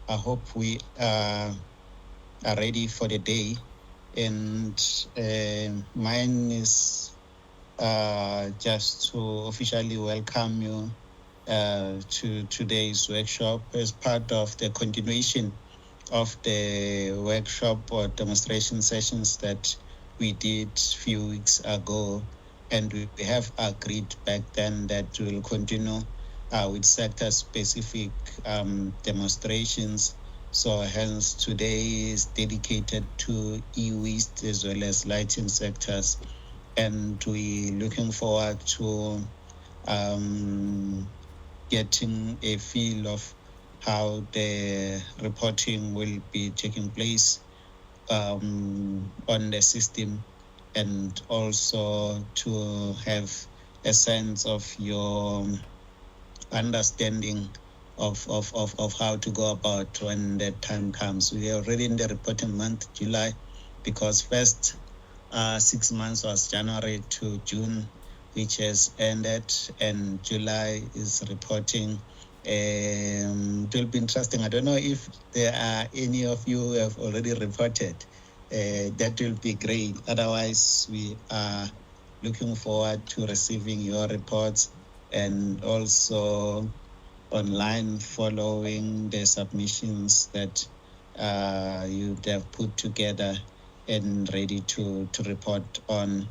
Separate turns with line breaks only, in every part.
I hope we are ready for the day. And mine is just to officially welcome you to today's workshop as part of the continuation of the workshop or demonstration sessions that we did a few weeks ago. And we have agreed back then that we will continue with sector-specific demonstrations. So hence today is dedicated to e-waste as well as lighting sectors. And we're looking forward to getting a feel of how the reporting will be taking place on the system, and also to have a sense of your understanding of how to go about when the time comes. We are already in the reporting month, July, because first 6 months was January to June, which has ended, and July is reporting. It will be interesting. I don't know if there are any of you who have already reported. That will be great. Otherwise, we are looking forward to receiving your reports, and also online following the submissions that you have put together and ready to report on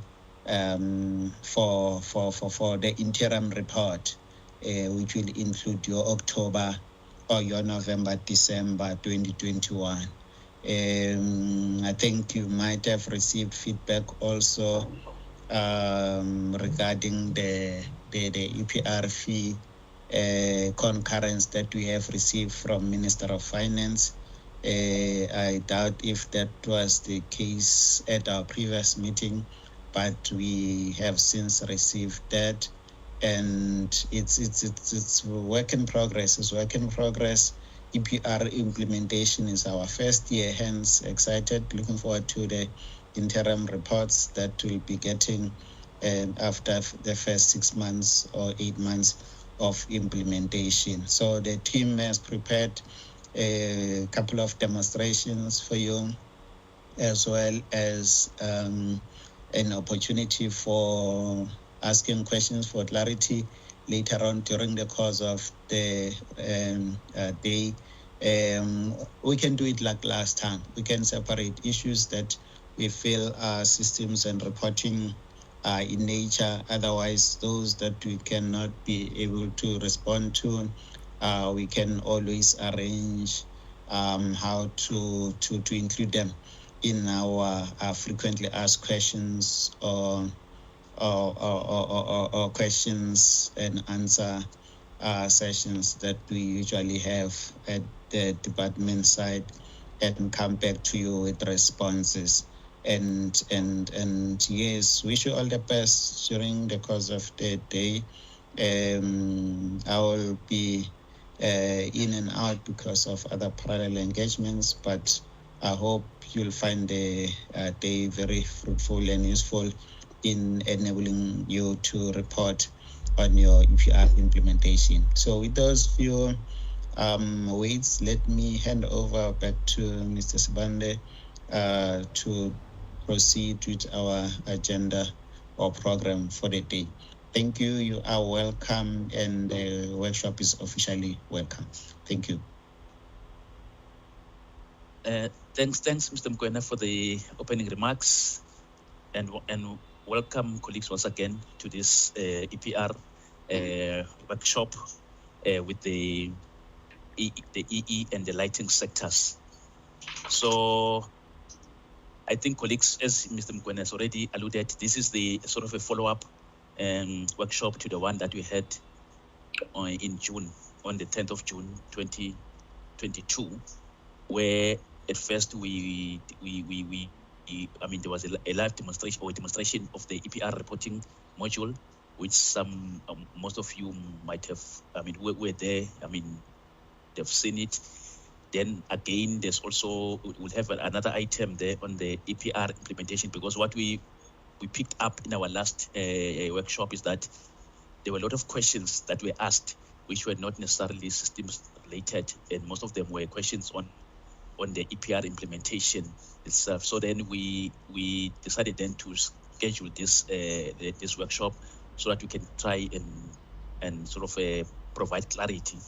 for the interim report, which will include your October or your November, December 2021. I think you might have received feedback also regarding the EPR fee concurrence that we have received from Minister of Finance. I doubt if that was the case at our previous meeting, but we have since received that, and it's work in progress. It's work in progress. EPR implementation is our first year, hence excited, looking forward to the interim reports that we'll be getting after the first 6 months or 8 months of implementation. So the team has prepared a couple of demonstrations for you, as well as an opportunity for asking questions for clarity later on during the course of the day. We can do it like last time. We can separate issues that we feel are systems and reporting in nature. Otherwise, those that we cannot be able to respond to, we can always arrange how to include them in our frequently asked questions or questions and answer sessions that we usually have at the department side, and come back to you with responses. And yes, wish you all the best during the course of the day. I will be in and out because of other parallel engagements, but I hope you'll find the day very fruitful and useful in enabling you to report on your EPR implementation. So with those few waits, let me hand over back to Mr. Sibande to proceed with our agenda or program for the day. Thank you. You are welcome, and the workshop is officially welcome. Thank you.
Thanks, Mr. Mkwena, for the opening remarks, and welcome colleagues once again to this EPR workshop with the EE and the lighting sectors. So I think colleagues, as Mr. Mkwena has already alluded, this is the sort of a follow-up workshop to the one that we had in June, on the 10th of June 2022, where at first there was a live demonstration or a demonstration of the EPR reporting module, which most of you might have, were there, they've seen it. Then again, there's also, we'll have another item there on the EPR implementation, because what we picked up in our last workshop is that there were a lot of questions that were asked which were not necessarily systems related, and most of them were questions on the EPR implementation itself. So then we decided then to schedule this this workshop so that we can try and sort of provide clarity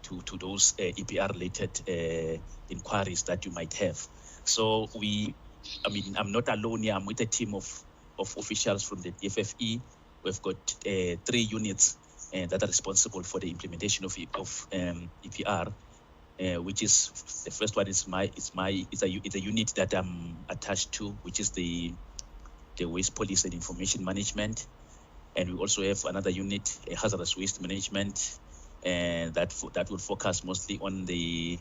to those EPR related inquiries that you might have. So I'm not alone here. I'm with a team of officials from the DFFE. We've got 3 units that are responsible for the implementation of EPR. Which is the first one is it's a unit that I'm attached to, which is the waste policy and information management, and we also have another unit, hazardous waste management, and that will focus mostly on the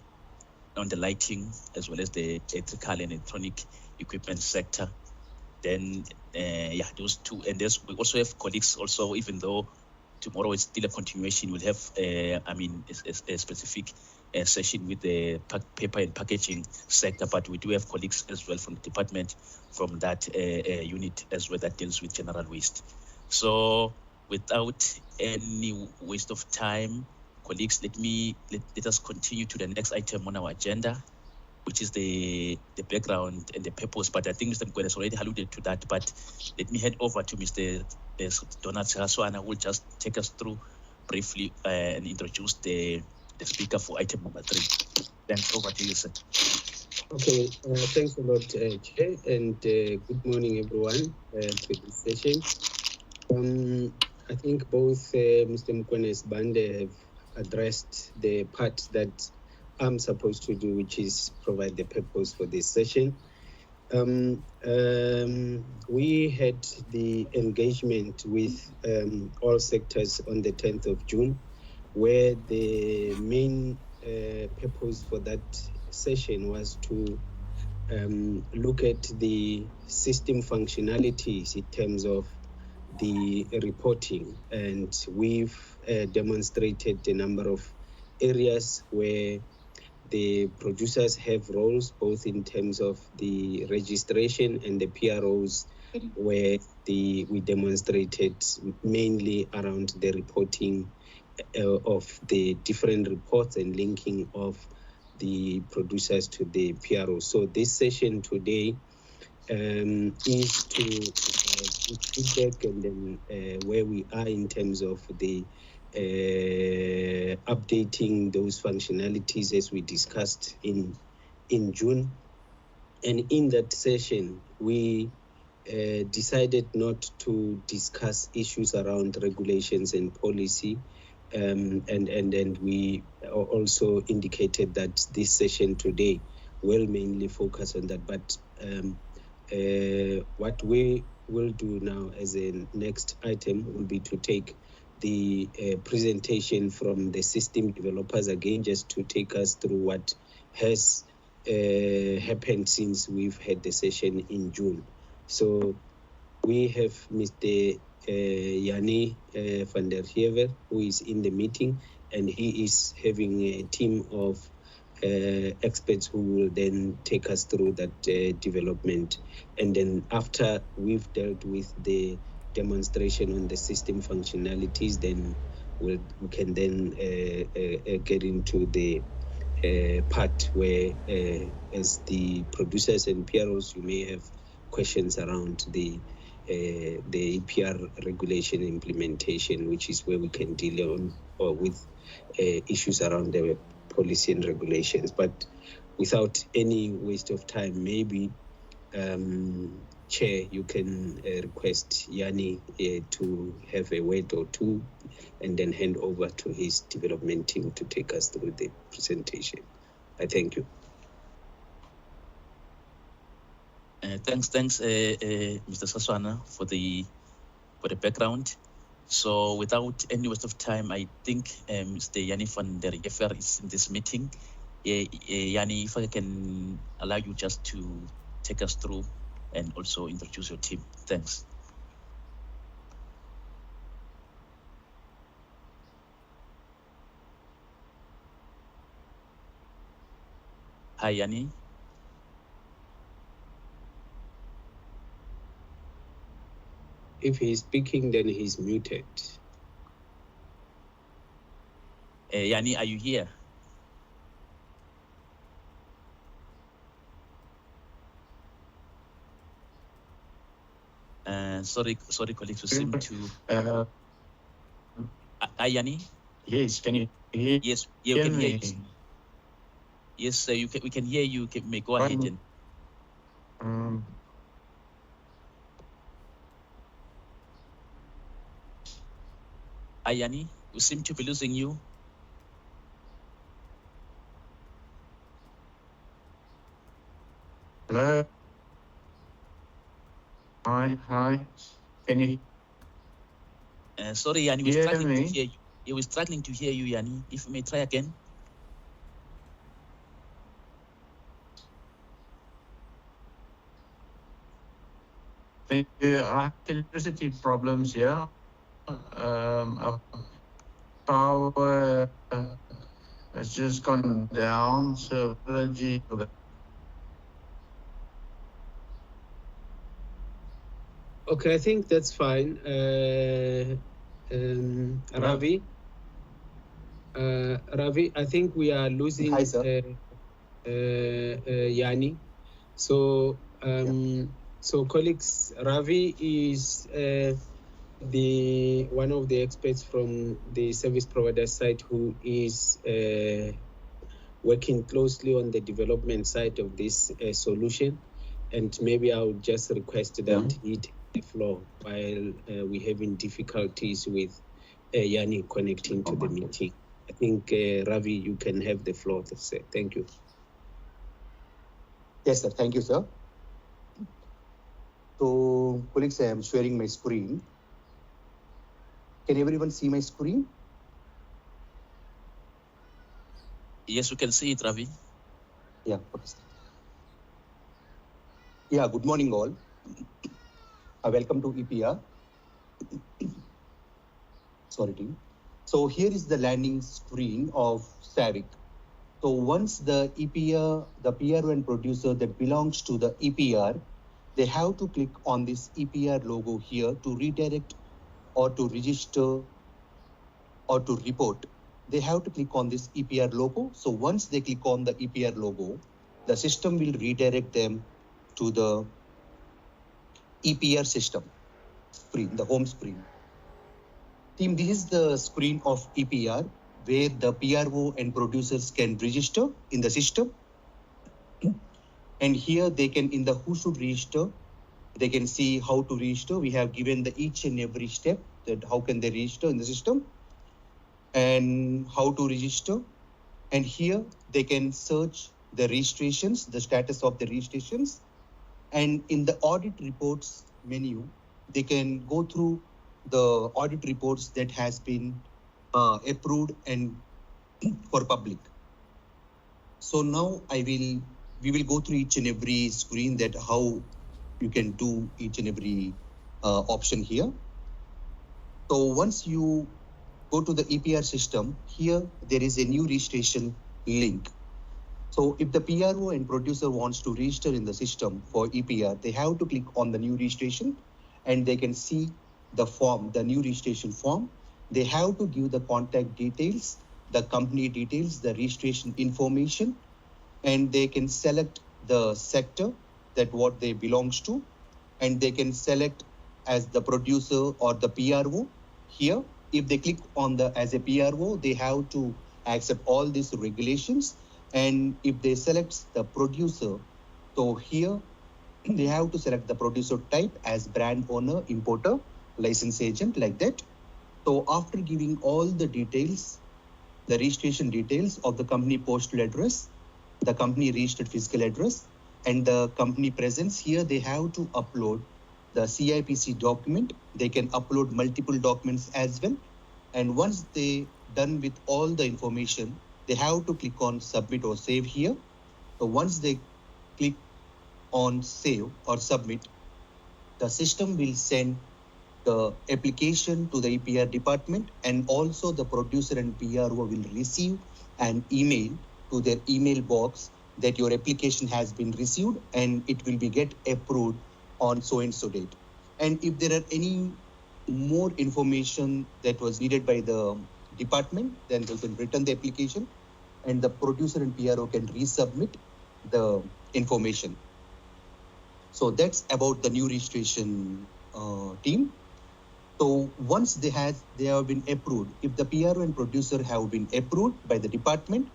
lighting as well as the electrical and electronic equipment sector. Then those two, and we also have colleagues also, even though tomorrow is still a continuation, we'll have a specific session with the paper and packaging sector, but we do have colleagues as well from the department from that unit as well that deals with general waste. So without any waste of time, colleagues, let us continue to the next item on our agenda, which is the background and the purpose. But I think Mr. Mkwena has already alluded to that, but let me hand over to Mr. Donald Saraswana, who will just take us through briefly and introduce the speaker for item number 3. Thanks. Over to you, sir.
Okay, thanks a lot, Chair, and good morning, everyone, to this session. I think both Mr. Mkwene's Bande have addressed the part that I'm supposed to do, which is provide the purpose for this session. We had the engagement with all sectors on the 10th of June, where the main purpose for that session was to look at the system functionalities in terms of the reporting, and we've demonstrated a number of areas where the producers have roles, both in terms of the registration and the PROs, where we demonstrated mainly around the reporting of the different reports and linking of the producers to the PRO. So this session today is to give feedback and then where we are in terms of the updating those functionalities as we discussed in June. And in that session, we decided not to discuss issues around regulations and policy. And we also indicated that this session today will mainly focus on that. But what we will do now as a next item will be to take the presentation from the system developers again, just to take us through what has happened since we've had the session in June. So we have Mr. Yanni van der Heever, who is in the meeting, and he is having a team of experts who will then take us through that development. And then after we've dealt with the demonstration on the system functionalities, then we can then get into the part where as the producers and PROs, you may have questions around the EPR regulation implementation, which is where we can deal on or with issues around the policy and regulations. But without any waste of time, maybe Chair, you can request Yanni to have a word or two and then hand over to his development team to take us through the presentation. I thank you.
Thanks, Mr. Saswana, for the background. So without any waste of time, I think Mr. Yanni van der Heever is in this meeting. Yanni, if I can allow you just to take us through and also introduce your team. Thanks. Hi, Yanni.
If he's speaking, then he's muted.
Yanni, are you here? Sorry, colleagues, we seem to. Yanni?
Yes, can you hear?
Yes, yeah, we can hear you. Yes, we can hear you. May go ahead and. Yanni, we seem to be losing you.
Hello. Hi. Can you?
Sorry, Yanni, we're struggling to hear you. Yeah, we're struggling to hear you, Yanni. If you may try again.
Electricity problems here. Power has just gone down, so apology for that.
Okay, I think that's fine. Ravi. Ravi, I think we are losing.
Hi, sir.
Yanni. So, so colleagues, Ravi is the one of the experts from the service provider side who is working closely on the development side of this solution. And maybe I would just request that he take the floor while we're having difficulties with Yanni connecting to the meeting. I think, Ravi, you can have the floor. Thank you.
Yes, sir. Thank you, sir. So, colleagues, I am sharing my screen. Can everyone see my screen?
Yes, we can see it, Ravi.
Yeah. Okay. Yeah, good morning, all. Welcome to EPR. Sorry, team. So, here is the landing screen of SAVIC. So, once the EPR, the PRO and producer that belongs to the EPR, they have to click on this EPR logo here to redirect or to register or to report. They have to click on this EPR logo. So once they click on the EPR logo, the system will redirect them to the EPR system screen, the home screen. Team, this is the screen of EPR where the PRO and producers can register in the system. And here they can, in the who should register, they can see how to register. We have given the each and every step that how can they register in the system and how to register. And here they can search the registrations, the status of the registrations. And in the audit reports menu, they can go through the audit reports that has been approved and for public. So now we will go through each and every screen that how you can do each and every option here. So once you go to the EPR system, here there is a new registration link. So if the PRO and producer wants to register in the system for EPR, they have to click on the new registration and they can see the form, the new registration form. They have to give the contact details, the company details, the registration information, and they can select the sector that what they belongs to, and they can select as the producer or the PRO here. If they click on the as a PRO, they have to accept all these regulations. And if they select the producer, so here they have to select the producer type as brand owner, importer, license agent, like that. So after giving all the details, the registration details of the company postal address, the company registered physical address, and the company presence, here they have to upload the CIPC document. They can upload multiple documents as well. And once they done with all the information, they have to click on submit or save here. So once they click on save or submit, the system will send the application to the EPR department, and also the producer and PRO will receive an email to their email box that your application has been received and it will be get approved on so and so date. And if there are any more information that was needed by the department, then they can return the application, and the producer and PRO can resubmit the information. So that's about the new registration team. So once they have been approved, if the PRO and producer have been approved by the department,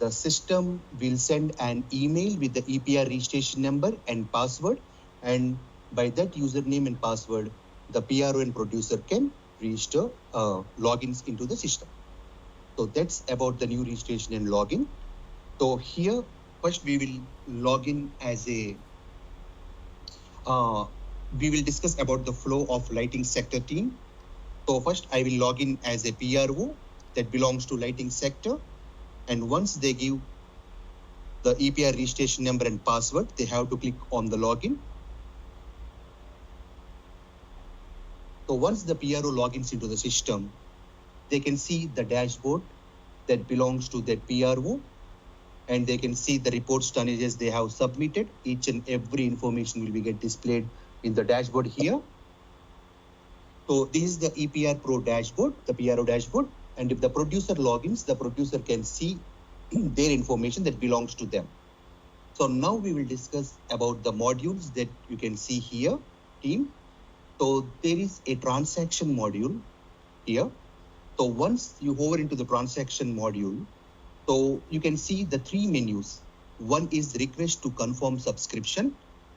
the system will send an email with the EPR registration number and password, and by that username and password, the PRO and producer can register logins into the system. So that's about the new registration and login. So here, first we will log in as a, we will discuss about the flow of lighting sector team. So first I will log in as a PRO that belongs to lighting sector. And once they give the EPR registration number and password, they have to click on the login. So once the PRO logins into the system, they can see the dashboard that belongs to that PRO, and they can see the reports tonnages they have submitted. Each and every information will be get displayed in the dashboard here. So this is the EPR Pro dashboard, the PRO dashboard. And if the producer logins, the producer can see their information that belongs to them. So now we will discuss about the modules that you can see here, team. So there is a transaction module here. So once you hover into the transaction module, so you can see the three menus. One is request to confirm subscription,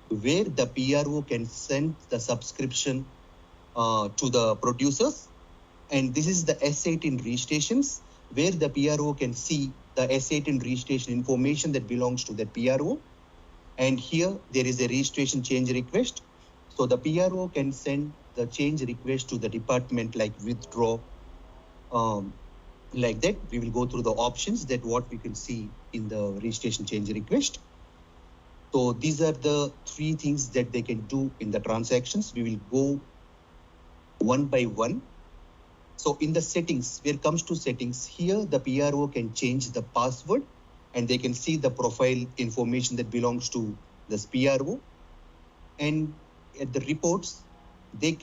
where the PRO can send the subscription to the producers. And this is the S18 registrations, where the PRO can see the S18 registration information that belongs to that PRO. And here there is a registration change request. So the PRO can send the change request to the department, like withdraw, like that. We will go through the options that what we can see in the registration change request. So these are the three things that they can do in the transactions. We will go one by one. So in the settings, where it comes to settings, here the PRO can change the password, and they can see the profile information that belongs to this PRO. And at the reports, there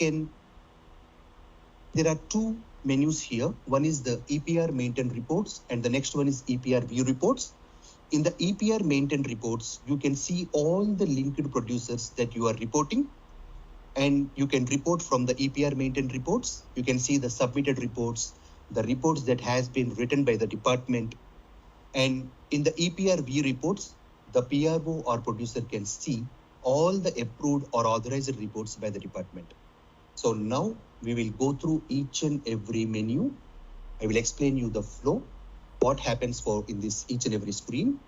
are two menus here. One is the EPR maintain reports, and the next one is EPR view reports. In the EPR maintain reports, you can see all the linked producers that you are reporting, and you can report from the EPR maintain reports. You can see the submitted reports, the reports that has been written by the department. And in the EPR view reports, the PRO or producer can see all the approved or authorized reports by the department. So now we will go through each and every menu. I will explain you the flow, what happens for in this each and every screen.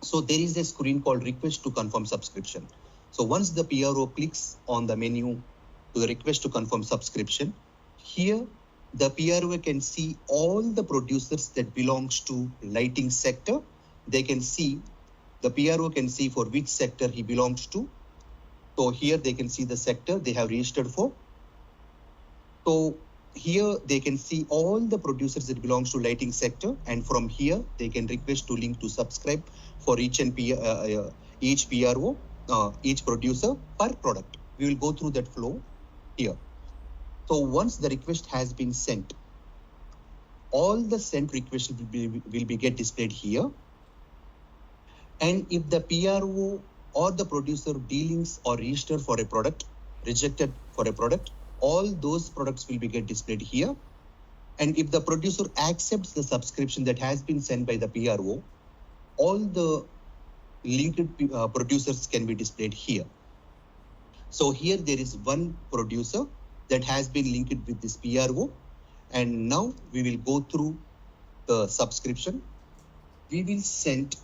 So there is a screen called request to confirm subscription. So once the PRO clicks on the menu to the request to confirm subscription, here the PRO can see all the producers that belongs to lighting sector. They can see, the PRO can see for which sector he belongs to. So here they can see the sector they have registered for. So here they can see all the producers that belongs to lighting sector, and from here they can request to link to subscribe for each and each PRO, each producer per product. We will go through that flow here. So once the request has been sent, all the sent requests will be get displayed here. And if the PRO or the producer dealings or registered for a product, rejected for a product, all those products will be get displayed here. And if the producer accepts the subscription that has been sent by the PRO, all the linked producers can be displayed here. So here there is one producer that has been linked with this PRO. And now we will go through the subscription. We will send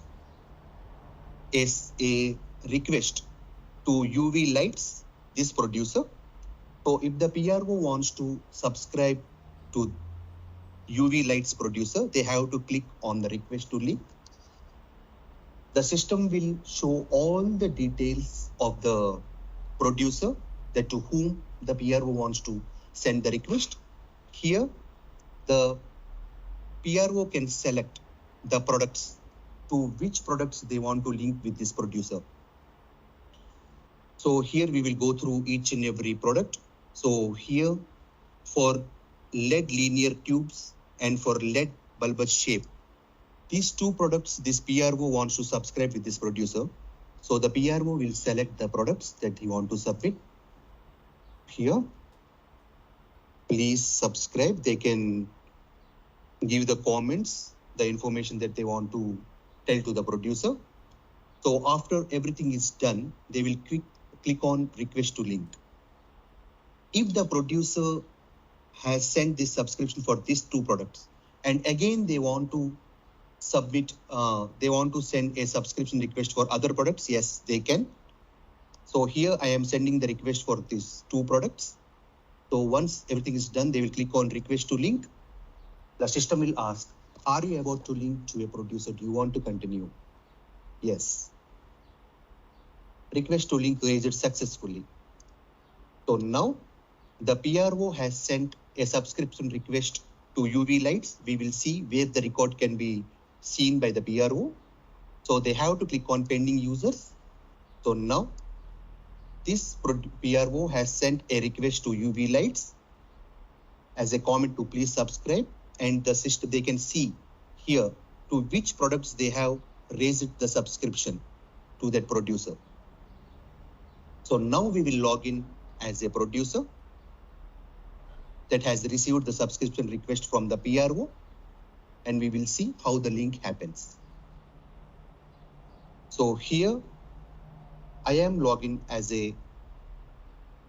a request to UV Lights, this producer. So if the PRO wants to subscribe to UV Lights producer, they have to click on the request to link. The system will show all the details of the producer that to whom the PRO wants to send the request. Here, the PRO can select the products to which products they want to link with this producer. So here we will go through each and every product. So here for lead linear tubes and for lead bulbous shape. These two products, this PRO wants to subscribe with this producer. So the PRO will select the products that he wants to submit. Here, please subscribe. They can give the comments, the information that they want to tell to the producer. So after everything is done, they will click on request to link. If the producer has sent this subscription for these two products, and again they want to submit, they want to send a subscription request for other products, yes, they can. So here I am sending the request for these two products. So once everything is done, they will click on request to link. The system will ask, are you about to link to a producer? Do you want to continue? Yes. Request to link raised successfully. So now the PRO has sent a subscription request to UV lights. We will see where the record can be seen by the PRO. So they have to click on pending users. So now this PRO has sent a request to UV lights as a comment to please subscribe, and the system, they can see here to which products they have raised the subscription to that producer. So now we will log in as a producer that has received the subscription request from the PRO, and we will see how the link happens. So here I am logging as a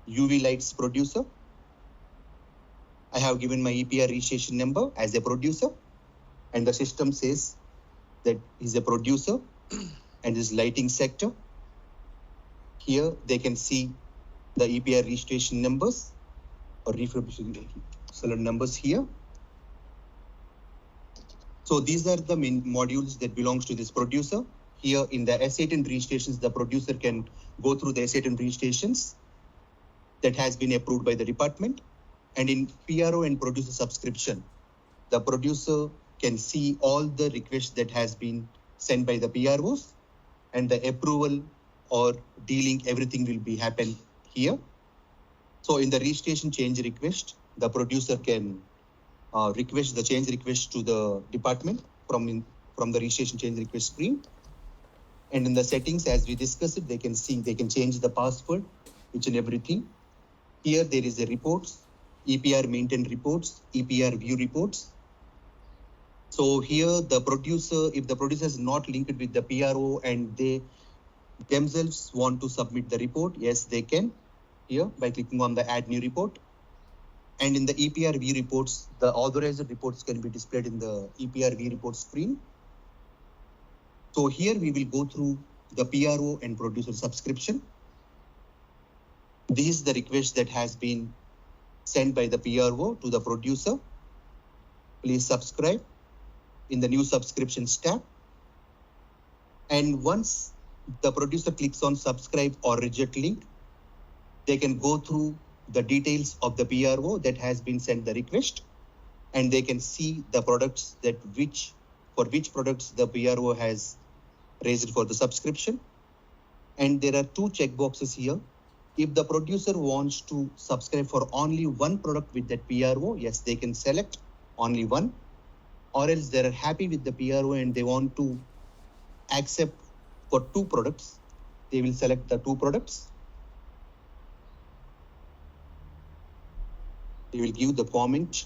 UV lights producer. I have given my EPR registration number as a producer, and the system says that he's a producer and is lighting sector. Here they can see the EPR registration numbers or select numbers here. So these are the main modules that belongs to this producer. Here in the S18 registrations, the producer can go through the S18 registrations that has been approved by the department. And in PRO and producer subscription, the producer can see all the requests that has been sent by the PROs, and the approval or dealing, everything will be happen here. So in the registration change request, the producer can request the change request to the department from the registration change request screen. And in the settings, as we discussed it, they can see, they can change the password, each and everything. Here there is a reports, EPR maintain reports, EPR view reports. So here the producer, if the producer is not linked with the PRO and they themselves want to submit the report, yes, they can here by clicking on the add new report. And in the EPR view reports, the authorized reports can be displayed in the EPR view report screen. So here we will go through the PRO and producer subscription. This is the request that has been sent by the PRO to the producer. Please subscribe in the new subscriptions tab. And once the producer clicks on subscribe or reject link, they can go through the details of the PRO that has been sent the request, and they can see the products that for which products the PRO has raised for the subscription. And there are two checkboxes here. If the producer wants to subscribe for only one product with that PRO, yes, they can select only one, or else they are happy with the PRO and they want to accept for two products, they will select the two products. They will give the comment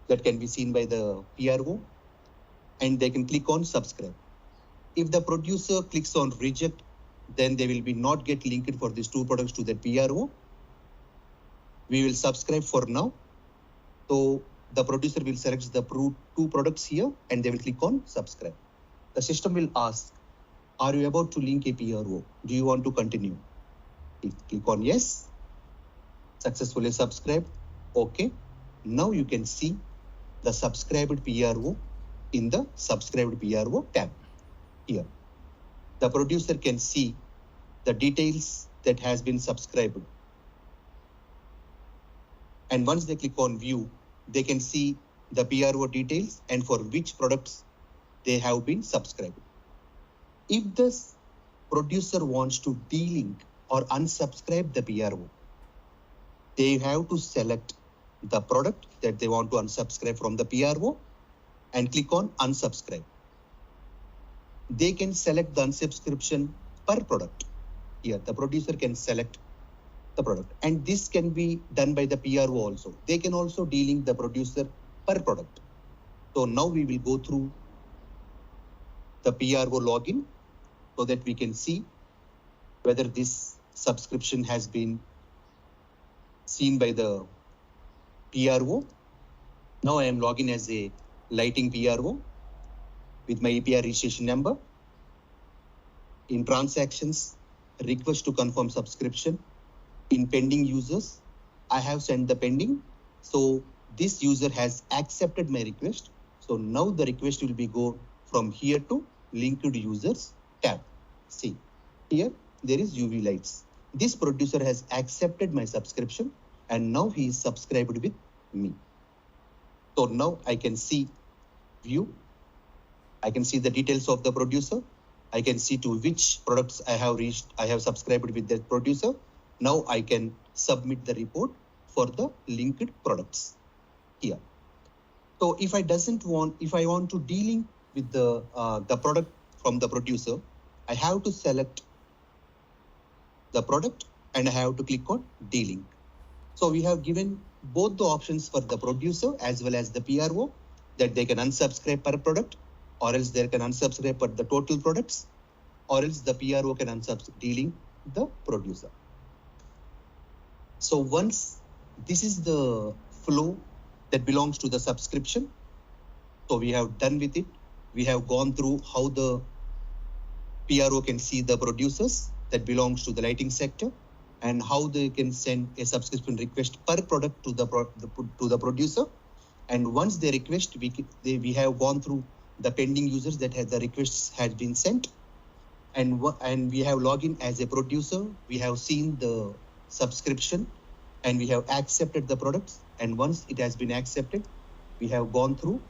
that can be seen by the PRO, and they can click on subscribe. If the producer clicks on reject, then they will be not get linked for these two products to the PRO. We will subscribe for now. So the producer will select the two products here, and they will click on subscribe. The system will ask, are you about to link a PRO? Do you want to continue? Click on yes. Successfully subscribed. Okay. Now you can see the subscribed PRO in the subscribed PRO tab here. The producer can see the details that has been subscribed. And once they click on view, they can see the PRO details and for which products they have been subscribed. If the producer wants to delink or unsubscribe the PRO, they have to select the product that they want to unsubscribe from the PRO and click on unsubscribe. They can select the unsubscription per product. Here, the producer can select the product, and this can be done by the PRO also. They can also delink the producer per product. So now we will go through the PRO login so that we can see whether this subscription has been seen by the PRO. Now I am logging as a lighting PRO with my EPR registration number. In transactions, request to confirm subscription. In pending users, I have sent the pending. So this user has accepted my request. So now the request will be go from here to linked users tab. See, here there is UV lights. This producer has accepted my subscription and now he is subscribed with me. So now I can see view. I can see the details of the producer. I can see to which products I have subscribed with that producer. Now I can submit the report for the linked products here. So if I want to delink with the product from the producer, I have to select the product and I have to click on delink. So we have given both the options for the producer as well as the PRO, that they can unsubscribe per product, or else they can unsubscribe for the total products, or else the PRO can unsubscribe delink the producer. So once this is the flow that belongs to the subscription, so we have done with it. We have gone through how the PRO can see the producers that belongs to the lighting sector and how they can send a subscription request per product to the producer. And once they request, we have gone through the pending users that the requests had been sent, and we have logged in as a producer. We have seen the subscription and we have accepted the products. And once it has been accepted, we have gone through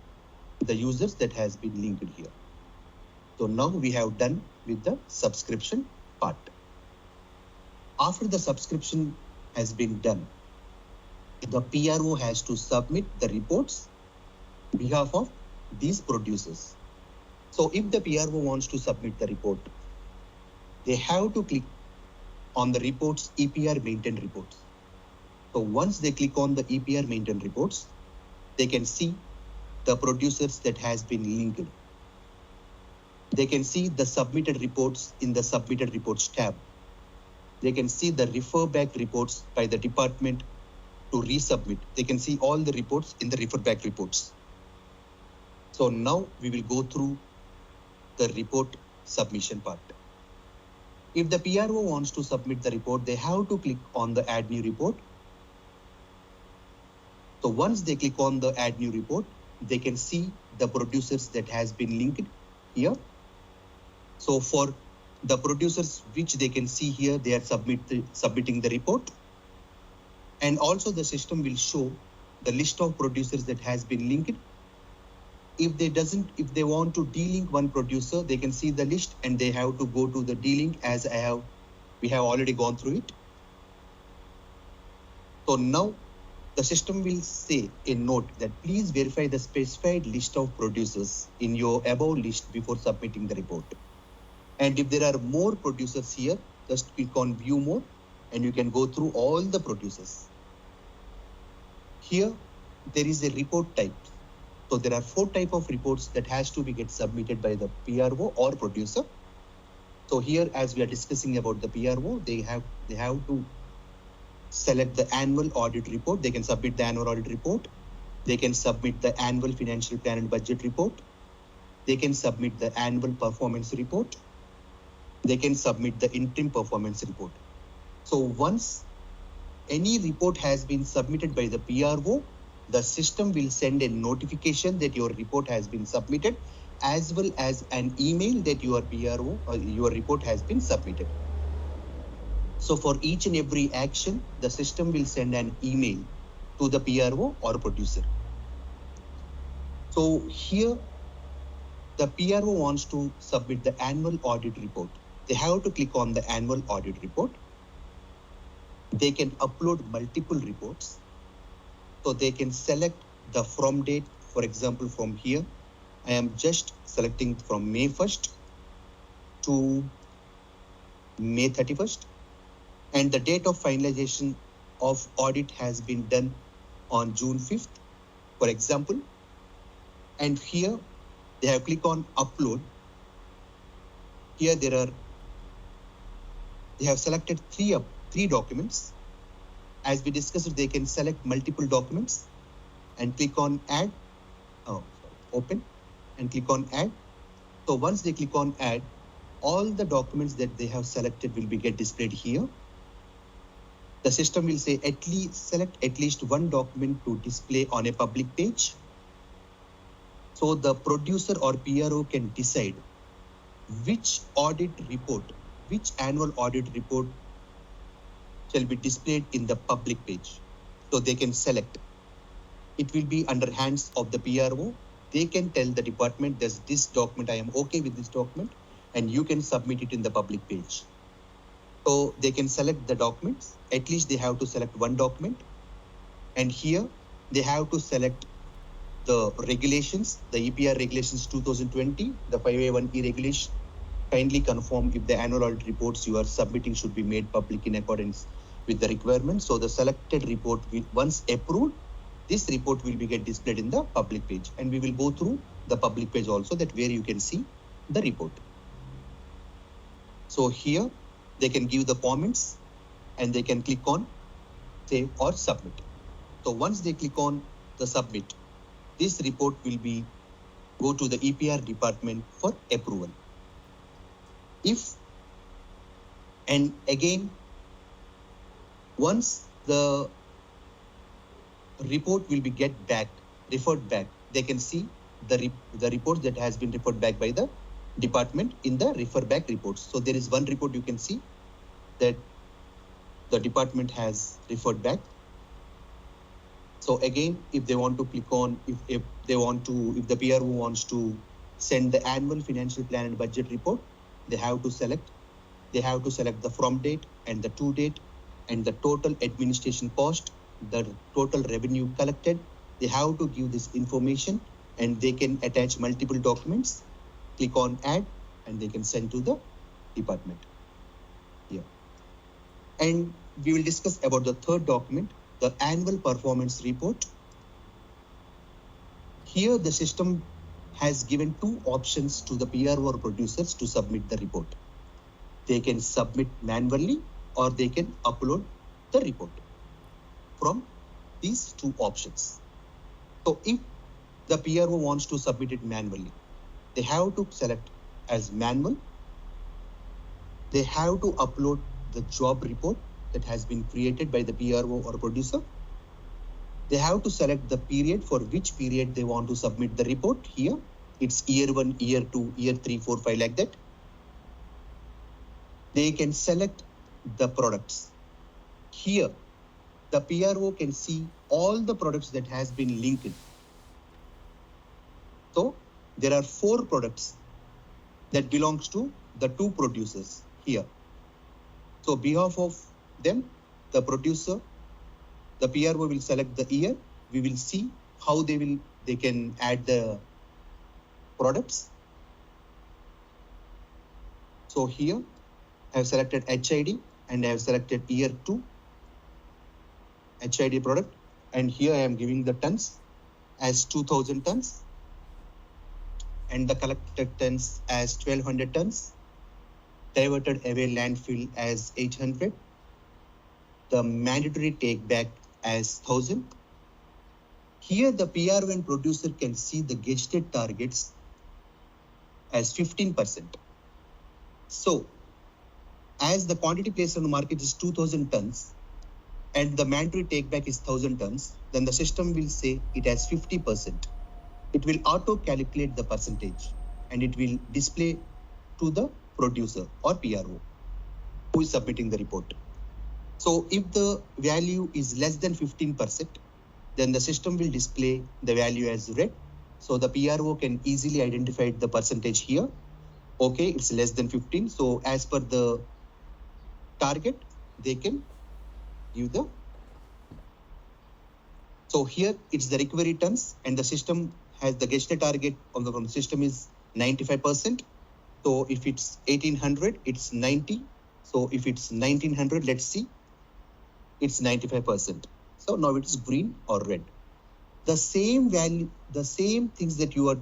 the users that has been linked here. So now we have done with the subscription part. After the subscription has been done, the PRO has to submit the reports on behalf of these producers. So if the PRO wants to submit the report, they have to click on the reports EPR maintained reports. So once they click on the EPR maintained reports, they can see the producers that has been linked. They can see the submitted reports in the submitted reports tab. They can see the refer back reports by the department to resubmit. They can see all the reports in the refer back reports. So now we will go through the report submission part. If the PRO wants to submit the report, they have to click on the add new report. So once they click on the add new report, they can see the producers that has been linked here. So for the producers which they can see here, they are submitting the report. And also the system will show the list of producers that has been linked. If they want to delink one producer, they can see the list and they have to go to the delink as we have already gone through it. So now the system will say a note that please verify the specified list of producers in your above list before submitting the report. And if there are more producers here, just click on view more and you can go through all the producers. Here, there is a report type. So there are 4 types of reports that has to get submitted by the PRO or producer. So here, as we are discussing about the PRO, they have to select the annual audit report. They can submit the annual audit report. They can submit the annual financial plan and budget report. They can submit the annual performance report. They can submit the interim performance report. So once any report has been submitted by the PRO, the system will send a notification that your report has been submitted, as well as an email that your PRO or your report has been submitted. So for each and every action, the system will send an email to the PRO or producer. So here, the PRO wants to submit the annual audit report. They have to click on the annual audit report. They can upload multiple reports. So they can select the from date. For example, from here, I am just selecting from May 1st to May 31st. And the date of finalization of audit has been done on June 5th, for example. And here they have clicked on upload. Here they have selected three documents. As we discussed, they can select multiple documents and click on add, open and click on add. So once they click on add, all the documents that they have selected will be get displayed here. The system will say select at least one document to display on a public page. So the producer or PRO can decide which annual audit report shall be displayed in the public page. So they can select. It will be under hands of the PRO. They can tell the department, there's this document, I am okay with this document, and you can submit it in the public page. So they can select the documents. At least they have to select one document. And here they have to select the regulations, the EPR regulations 2020, the 5A1E regulation. Kindly confirm if the annual audit reports you are submitting should be made public in accordance with the requirements. So the selected report will, once approved, this report will be get displayed in the public page. And we will go through the public page also, that where you can see the report. So here they can give the comments and they can click on save or submit. So once they click on the submit, this report will go to the EPR department for approval. And again, once the report will be referred back, they can see the report that has been referred back by the department in the refer back reports. So there is one report you can see that the department has referred back. So again, if they want to click on, if the PRO wants to send the annual financial plan and budget report, they have to select the from date and the to date and the total administration cost, the total revenue collected. They have to give this information and they can attach multiple documents, click on add, and they can send to the department. Yeah. And we will discuss about the third document, the annual performance report. Here the system has given two options to the PRO or producers to submit the report. They can submit manually or they can upload the report from these two options. So if the PRO wants to submit it manually, they have to select as manual. They have to upload the job report that has been created by the PRO or producer. They have to select the period for which period they want to submit the report. Here, it's year 1, year 2, year 3, 4, 5, like that. They can select the products. Here, the PRO can see all the products that has been linked. So there are 4 products that belongs to the 2 producers here. So on behalf of them, the producer, the PRO will select the year. We will see how they can add the products. So here I have selected HID and I have selected year 2 HID product, and here I am giving the tons as 2000 tons and the collected tons as 1200 tons, diverted away landfill as 800, the mandatory take back as 1000. Here the PRO and producer can see the gazetted targets as 15%. So as the quantity placed on the market is 2000 tons and the mandatory take back is 1000 tons, then the system will say it has 50%. It will auto calculate the percentage and it will display to the producer or PRO who is submitting the report. So if the value is less than 15%, then the system will display the value as red. So the PRO can easily identify the percentage here. Okay, it's less than 15. So as per the target, they can give the So here it's the recovery tons, and the system has the gesture target from the system is 95%. So if it's 1800, it's 90. So if it's 1900, let's see, it's 95%. So now it's green or red. The same value, the same things that you are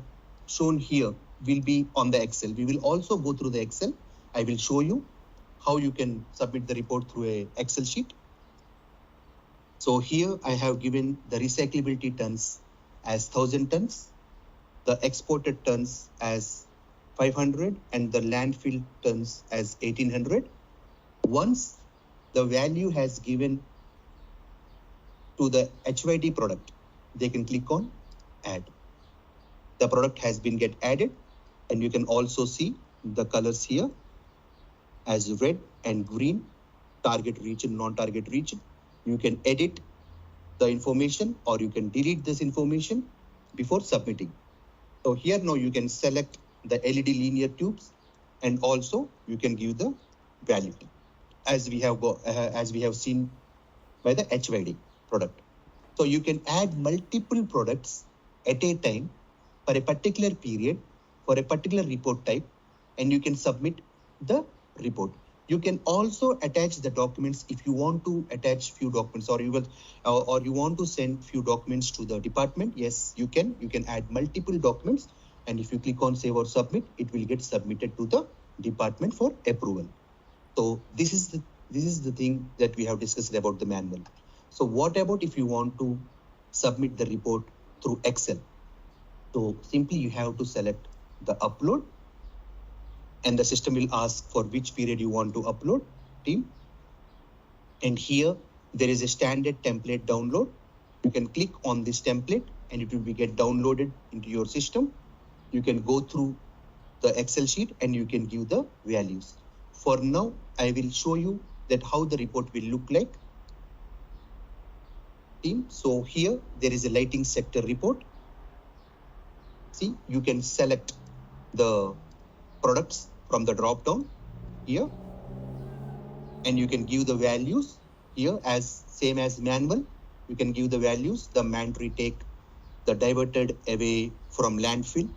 shown here will be on the Excel. We will also go through the Excel. I will show you how you can submit the report through a Excel sheet. So here I have given the recyclability tons as 1000 tons, the exported tons as 500, and the landfill tons as 1800. Once the value has given to the HYD product, they can click on add. The product has been get added, and you can also see the colors here as red and green, target region, non-target region. You can edit the information or you can delete this information before submitting. So here now you can select the LED linear tubes, and also you can give the value as we have seen by the HYD product. So you can add multiple products at a time for a particular period, for a particular report type, and you can submit the report. You can also attach the documents if you want to attach few documents, or you want to send few documents to the department. Yes, you can. You can add multiple documents, and if you click on save or submit, it will get submitted to the department for approval. So this is the thing that we have discussed about the manual. So what about if you want to submit the report through Excel? So simply you have to select the upload, and the system will ask for which period you want to upload, team. And here there is a standard template download. You can click on this template and it will be get downloaded into your system. You can go through the Excel sheet and you can give the values. For now, I will show you that how the report will look like. Team, so here there is a lighting sector report. See, you can select the products from the drop down here, and you can give the values here as same as manual. You can give the values, the mandatory take, the diverted away from landfill,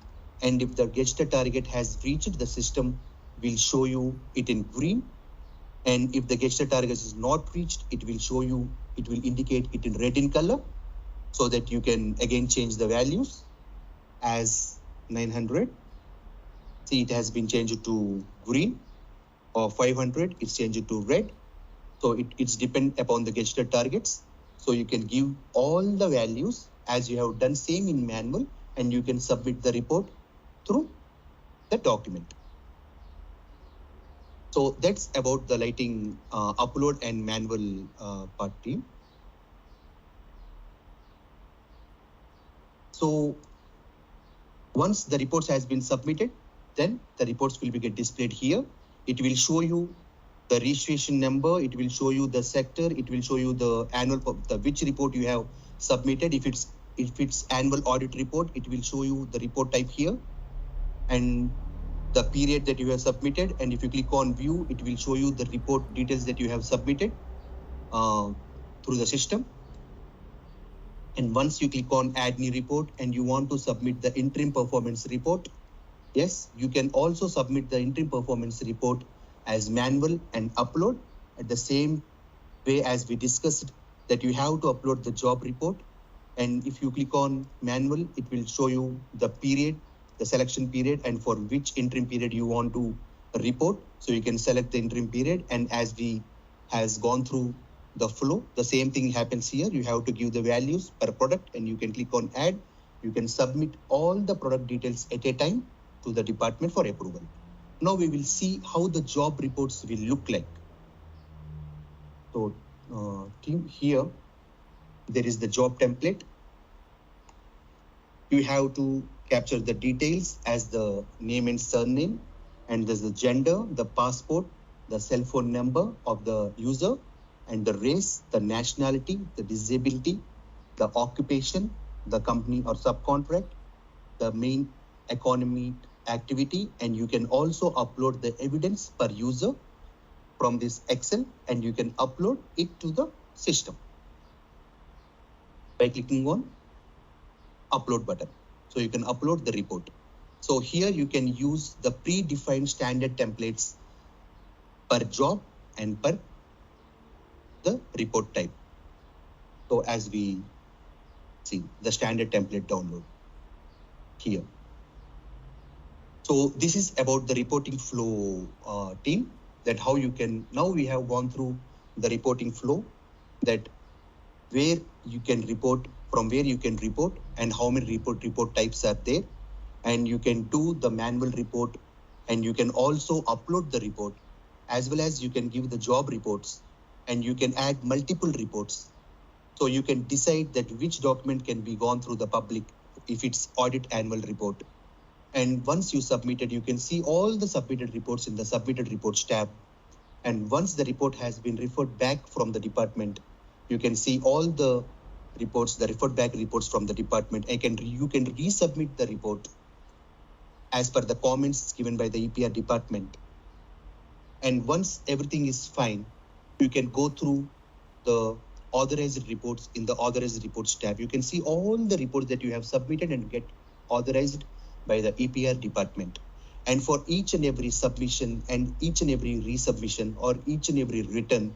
and if the gesture target has reached, the system will show you it in green. And if the gesture target is not reached, it will show you, it will indicate it in red in color, so that you can again change the values as 900. See, it has been changed to green, or 500, it's changed to red. So it's depend upon the gesture targets. So you can give all the values as you have done same in manual, and you can submit the report through the document. So that's about the lighting upload and manual part, team. So once the reports has been submitted, then the reports will be get displayed here. It will show you the registration number, it will show you the sector, it will show you the annual, which report you have submitted. If it's annual audit report, it will show you the report type here and the period that you have submitted. And if you click on view, it will show you the report details that you have submitted through the system. And once you click on add new report and you want to submit the interim performance report, yes, you can also submit the interim performance report as manual and upload at the same way as we discussed, that you have to upload the job report. And if you click on manual, it will show you the period, the selection period, and for which interim period you want to report. So you can select the interim period, and as we has gone through the flow, the same thing happens here. You have to give the values per product, and you can click on add. You can submit all the product details at a time to the department for approval. Now we will see how the job reports will look like. So team, here there is the job template. You have to capture the details as the name and surname, and there's the gender, the passport, the cell phone number of the user, and the race, the nationality, the disability, the occupation, the company or subcontract, the main economy activity, and you can also upload the evidence per user from this Excel, and you can upload it to the system. by clicking on upload button. So you can upload the report. So here you can use the predefined standard templates per job and per the report type. So as we see the standard template download here. So this is about the reporting flow team, that how you can, now we have gone through the reporting flow, that where you can report, from where you can report, and how many report types are there. And you can do the manual report, and you can also upload the report, as well as you can give the job reports, and you can add multiple reports. So you can decide that which document can be gone through the public if it's audit annual report. And once you submit it, you can see all the submitted reports in the submitted reports tab. And once the report has been referred back from the department, you can see all the reports, the referred back reports from the department. You can resubmit the report as per the comments given by the EPR department. And once everything is fine, you can go through the authorized reports in the authorized reports tab. You can see all the reports that you have submitted and get authorized by the EPR department. And for each and every submission and each and every resubmission or each and every return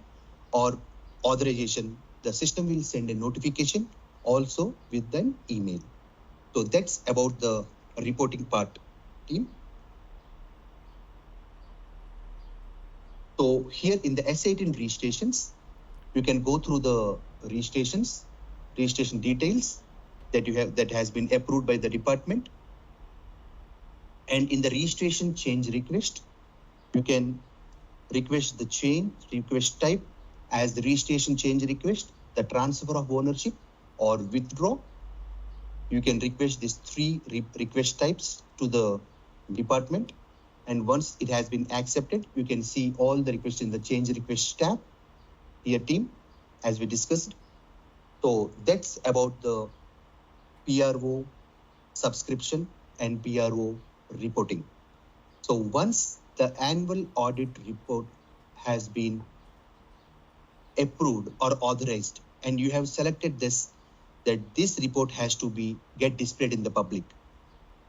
or authorization, the system will send a notification also with an email. So that's about the reporting part, team. So here in the S18 registrations, you can go through the registration details that you have, that has been approved by the department. And in the registration change request, you can request the change request type as the registration change request, the transfer of ownership, or withdraw. You can request these three request types to the department. And once it has been accepted, you can see all the requests in the change request tab here, team, as we discussed. So that's about the PRO subscription and PRO reporting. So once the annual audit report has been approved or authorized, and you have selected this, that this report has to be get displayed in the public,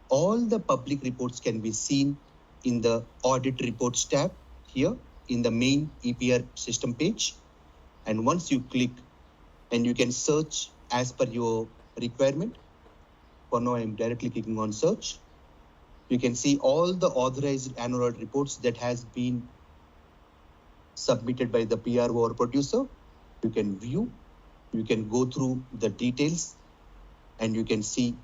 all the public reports can be seen in the audit reports tab here in the main EPR system page. And once you click, and you can search as per your requirement. For now, I'm directly clicking on search. You can see all the authorized annual audit reports that has been submitted by the PRO or producer. You can view, you can go through the details, and you can see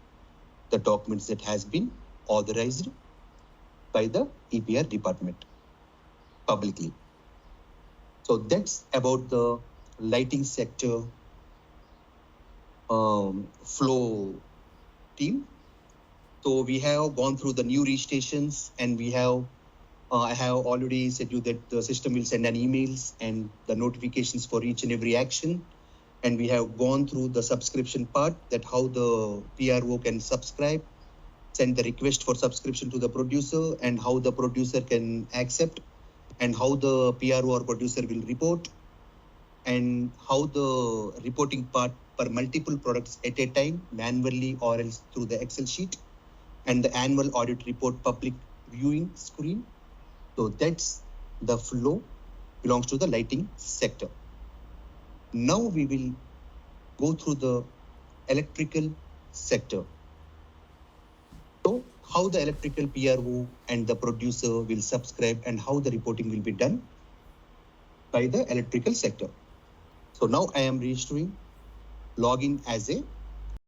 the documents that has been authorized by the EPR department publicly. So that's about the lighting sector flow, team. So we have gone through the new registrations, and we have I have already said you that the system will send an emails and the notifications for each and every action. And we have gone through the subscription part, that how the PRO can subscribe, send the request for subscription to the producer, and how the producer can accept, and how the PRO or producer will report, and how the reporting part per multiple products at a time, manually or else through the Excel sheet, and the annual audit report public viewing screen. So that's the flow belongs to the lighting sector. Now we will go through the electrical sector. So how the electrical PRO and the producer will subscribe, and how the reporting will be done by the electrical sector. So now I am registering, logging as a